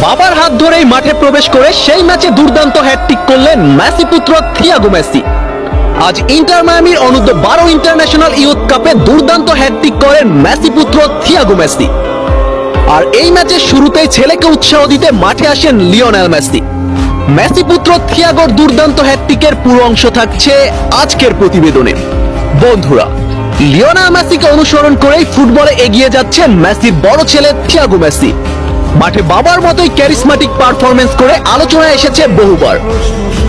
বাবার হাত ধরেই মাঠে প্রবেশ করে সেই ম্যাচে দুর্দান্ত হ্যাটট্রিক করলেন মেসি পুত্র থিয়াগো মেসি। আজ ইন্টার মায়ামির অনূর্ধ্ব 12 ইন্টারন্যাশনাল ইয়ুথ কাপে দুর্দান্ত হ্যাটট্রিক করেন মেসি পুত্র থিয়াগো মেসি। আর এই ম্যাচের শুরুতেই ছেলেকে উৎসাহ দিতে মাঠে আসেন লিওনেল মেসি। মেসি পুত্র থিয়াগোর দুর্দান্ত হ্যাটট্রিকের পুরো অংশ থাকছে আজকের প্রতিবেদনে। বন্ধুরা, লিওনেল মেসিকে অনুসরণ করেই ফুটবলে এগিয়ে যাচ্ছে মেসির বড় ছেলে থিয়াগো মেসি। মাঠে বাবার মতোই ক্যারিসমেটিক পারফরমেন্স করে আলোচনায় এসেছে বহুবার।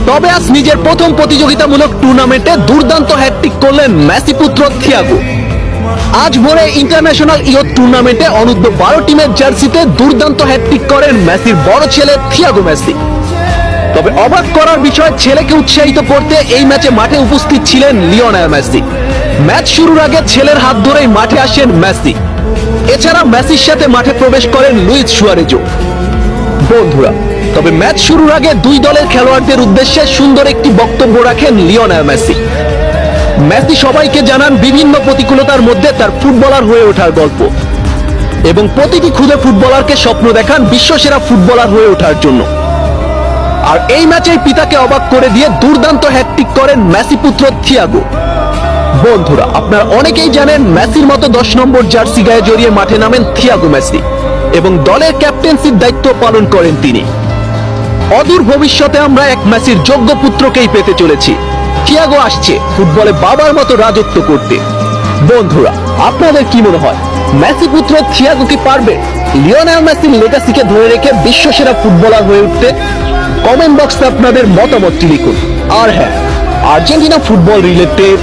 তবে আজ নিজের প্রথম প্রতিযোগিতামূলক টুর্নামেন্টে দুর্দান্ত হ্যাটট্রিক করলেন মেসি পুত্র থিয়াগো। আজ ভোরে ইন্টারন্যাশনাল ইয়ুথ টুর্নামেন্টে অনূর্ধ্ব 12 টিমের জার্সিতে দুর্দান্ত হ্যাটট্রিক করেন মেসির বড় ছেলে থিয়াগো মেসি। তবে অবাক করার বিষয়, ছেলেকে উৎসাহিত করতে এই ম্যাচে মাঠে উপস্থিত ছিলেন লিওনেল মেসি। ম্যাচ শুরুর আগে ছেলের হাত ধরেই মাঠে আসেন মেসি। এছাড়া মেসির সাথে মাঠে প্রবেশ করেন লুইস সুয়ারেজও। বন্ধুরা, তবে ম্যাচ শুরুর আগে দুই দলের খেলোয়াড়দের উদ্দেশ্যে সুন্দর একটি বক্তব্য রাখেন লিওনেল মেসি। মেসি সবাইকে জানান বিভিন্ন প্রতিকূলতার মধ্যে তার ফুটবলার হয়ে ওঠার গল্প এবং প্রতিটি খুদে ফুটবলারকে স্বপ্ন দেখান বিশ্বসেরা ফুটবলার হয়ে ওঠার জন্য। আর এই ম্যাচের পিতাকে অবাক করে দিয়ে দুর্দান্ত হ্যাটট্রিক করেন মেসি পুত্র থিয়াগো। বন্ধুরা, আপনারা অনেকেই জানেন মেসির মতো 10 নম্বর জার্সি গায়ে জড়িয়ে মাঠে নামেন থিয়াগো মেসি এবং দলের ক্যাপ্টেন্সির দায়িত্ব পালন করেন তিনি। অদূর ভবিষ্যতে আমরা এক মেসির যোগ্য পুত্রকেই পেতে চলেছি। থিয়াগো আসছে ফুটবলে বাবার মতো রাজত্ব করতে। বন্ধুরা, আপনাদের কি মনে হয়, মেসি পুত্র থিয়াগো কি পারবে লিওনেল মেসির লেগাসিকে ধরে রেখে বিশ্বসেরা ফুটবলার হয়ে উঠতে? কমেন্ট বক্সে আপনাদের মতামতটি লিখুন। আর হ্যাঁ, আর্জেন্টিনা ফুটবল রিলেটেড